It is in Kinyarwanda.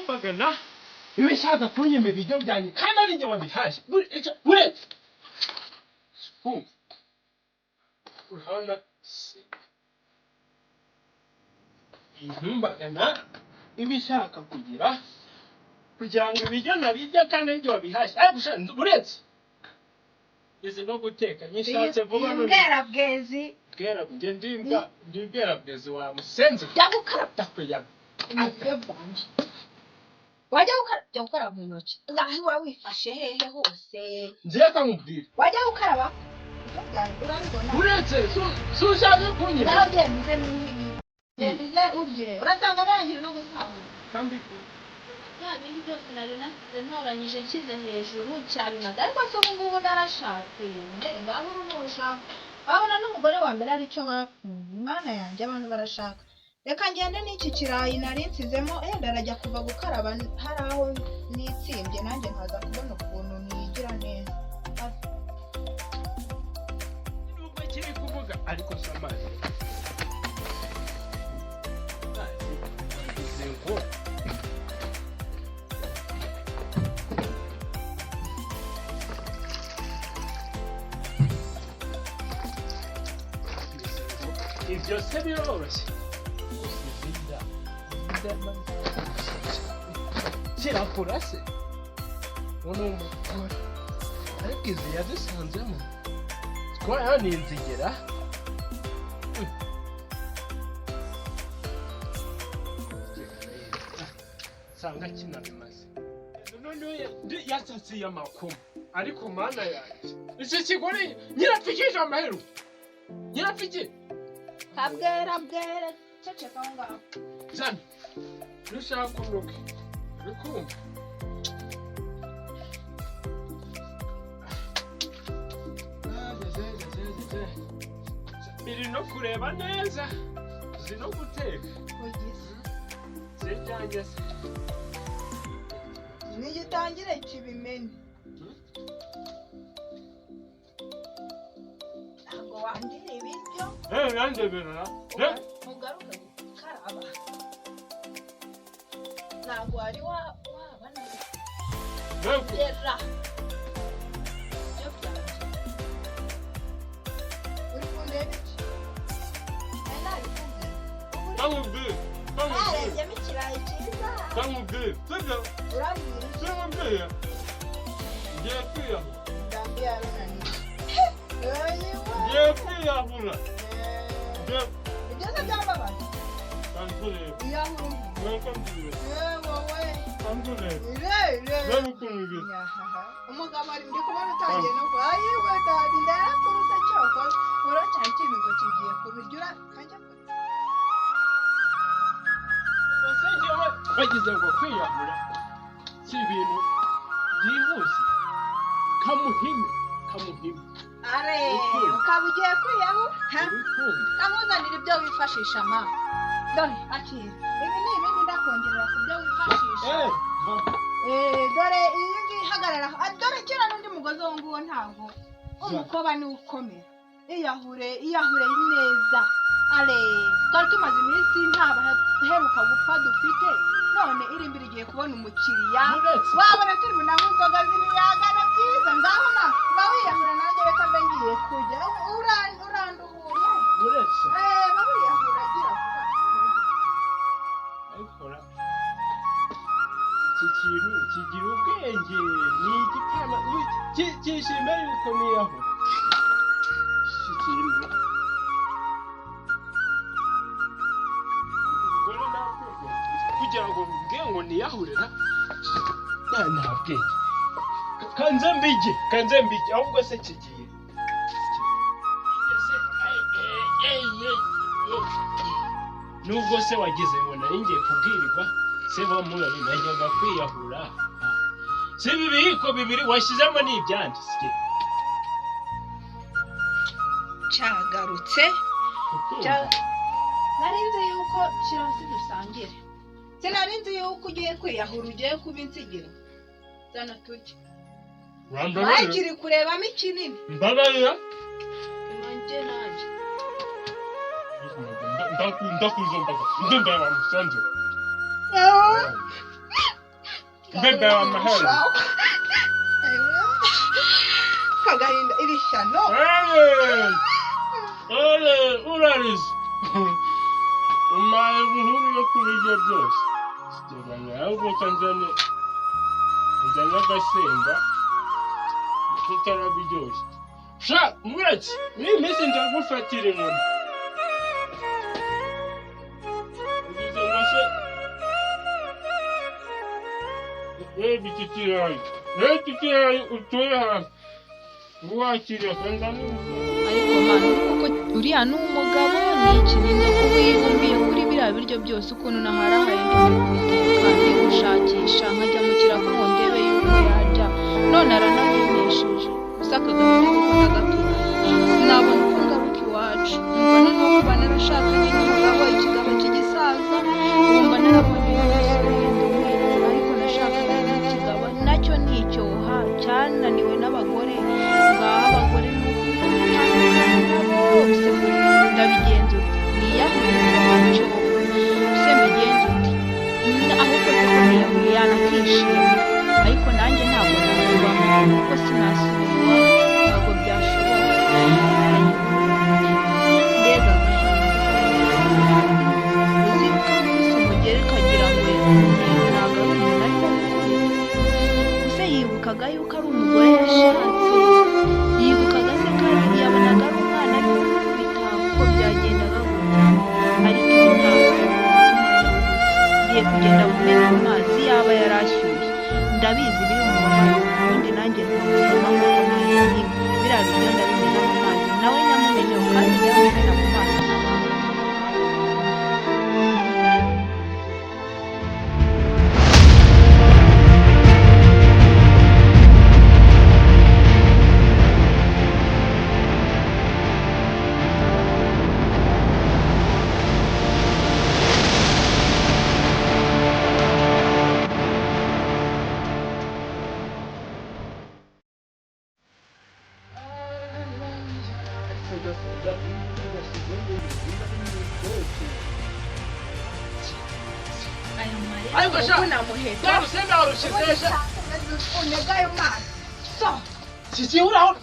Magana ibishaka kunyima ibiryo byanjye kandi ari njye wabihashye buretse urabona Magana ibishaka kugira ngo ibiryo nabirya kandi ari njye wabihashye ariko buretse izi no guteka nishatse vuba none bwerabwezi ndi bwerabwezi wa musenze byagukarabya kuyaga wajya gukaraba mu ntoki ngaho wifashe hehe hose ngiye kamubwira wajya gukaraba urabibona uretse sushaka kunyira ngaho byemeze byemeze ubye urasanga arangije no gusanga kandi ya bindi byose nari nasize ntoranyije nshyize hejuru cyabinaga ariko se ubu ngubu narashatse ngaho urushaka wabona n'umugore wa mbere aricyo mwana yanjye abantu barashaka reka ngende n'iki kirayi nari nsizemo ndarajya kuva gukaraba hari aho nitsimbye nanjye nkaza kubona ukuntu nigira neza nubwo kiri kuvuga ariko samazi izengo ibyo se biroroshye kirakura se uno umugore ariko izi yadusanzemo twaraninzigera sanga kinabimaze none yasasiye amakoma ariko mana yanjye iki kigore nyirapfikije amaheru nyirapfike kabwera ceceka aho ngaho zana nushaka unuke urikumva biri no kureba neza uzi no guteka ziryanjye se nigitangire kibimene ntabwo wandira ibiryo yandebera mugaruke gukaraba ntabwo wari wabana gera ibyo byanjye uri kundeba iki nabikubwira kamubwire harengyemo ikirayi cyiza kamubwire sibyo urambwira iki simubwire ngiye kwiyahura ndambi yarananiye ngiye kwiyahura ibyo se byambabaza kankureba iyahura kankureba wowe kankureba umugabo ari ndi kubona utangiye no kuba yiwe dadi ndarakurusa cyoko uracyari ikimigo kigiye kubirya kajya bagize ngo kwiyahura si ibintu byihuse kamuhime are ukaba ugiye kwiyahura kamuzanira ibyo wifashisha ma dore akira ibi ni ibindi ndakongerera ku byo wifashisha dore iyi ngiyi ihagarara dore kera n'undi mugozi wo nguwo ntabwo umukoba niwe ukomera iyahure neza are twari tumaze iminsi nta baheruka gupfa dufite none iri imbere igiye kubona umukiriya wabona turi bunanywa inzoga z'ibiyagana byiza ngaho ma ba wiyahura nanjye reka mbe ngiye kujya uranduhuye uretse ba wiyahura agira vuba ayikora iki kintu kigira ubwenge ni igipana cyishime yuko niyahura iki kintu kugira ngo mbwe ngo niyahurira nta bwenge kanze mbige ahubwo se kigiye nubwo se wagize ngo nari ngiye kubwirirwa se bamurari najyaga kwiyahura si ibibiko bibiri washyizemo n'ibyanditse cyagarutse nari nzi yuko kirasi dusangire sinari nzi yuko ugiye kwiyahura ugiye kuba insigiro zana turye Bayikiri kurebamo ikinini. Mbabarira. Nanjye. Ndakuzomba. Ndenda musanze. Ndenda amahera. Kagahinda irishano. Uraris. Umaye guhurira ku biryo byose. Siteranya ahubwo kanzane. Nzanye agasemba. Tutarabiryoshye. Sha, muraki, iyi minsi ndagufatira inkoni. Ugize ngo se... Bititirayi utuye hafi. Uwakiriye kandi ariko mwana kuko uriya ni umugabo ni ikinini kuba yibumbiye kuri biriya biryo byose ukuntu naharahaye ndimubiteka ndimushakisha nkajya mu kirago ngo ndebe yuko yarya none aranamenyesheje gusa akagahinda kuko ndagaturanye sinabona uko ngaruka iwacu numva noneho kuba narashakanye n'umugabo ikigabo cy'igisaza wumva narabonye ariko nashakanye n'ikigabo nacyo ni icyoha cyananiwe n'abagore ngaho abagore bose ndabigenza uti niyahuye wacyo se mbigenza uti ahubwo se ko niyahuye yanakishima ariko nanjye ntabwo nabibamo kuko sinasubira iwacu ntabwo byashoboka mbega uzibuka gusa umugere kagira ngo ntabwo ari umuntu ariko gusa yibukaga yuko ari umugore yashatse yibukaga se kandi yabonaga ari umwana ariko kubita uko byagendaga gutya ariko ibi ntabwo ngiye kugenda kumena amazi yaba yarashyushye ndabizi biri mu mubiri ubundi nanjye ntabwo nk'uko nariye biriya biryo ndabimena mu mazi nawe nyamumenyeho kandi nyamumena mu mazi ariko sha namuheta barusenda barushizeje unegayo mazi so kiki uraho